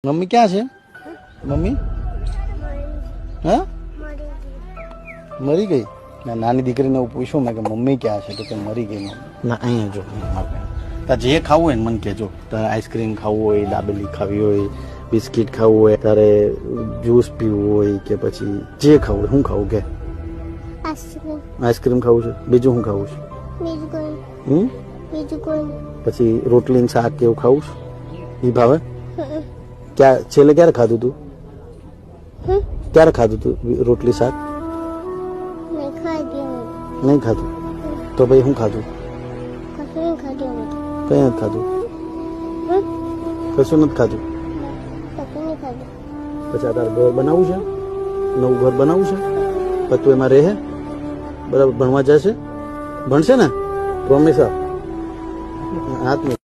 Mummy ક્યાં છે? Mummy હા મરી ગઈ. નાની દીકરીને હું પૂછું મેં કે મમ્મી ક્યાં છે, તો કે મરી ગઈ મમ્મી. ના અહીંયા જો તારે જે ખાવું હોય ને મને કહેજો. તારે આઈસ્ક્રીમ ખાવું હોય, દાબેલી ખાવી હોય, બિસ્કિટ ખાવું હોય, તારે જ્યુસ પીવું હોય કે પછી જે ખાવું હોય. શું ખાવું કે? આઈસ્ક્રીમ ખાવું છે. બીજું શું ખાવું છે? પછી રોટલી ને શાક કેવું ખાવું છે? એ ભાવે? ક્યાં છેલ્લે ક્યારે ખાધું તું? ક્યારે ખાધું તું રોટલી શાક? નહીં ખાધું. તો ભાઈ શું ખાધું? કઈ નથી ખાધું. કશું નથી ખાધું. પછી તારે ઘર બનાવવું છે, નવું ઘર બનાવવું છે, પછી તું એમાં રહે બરાબર. ભણવા જશે, ભણશે ને? પ્રોમિસ આપ. હાથ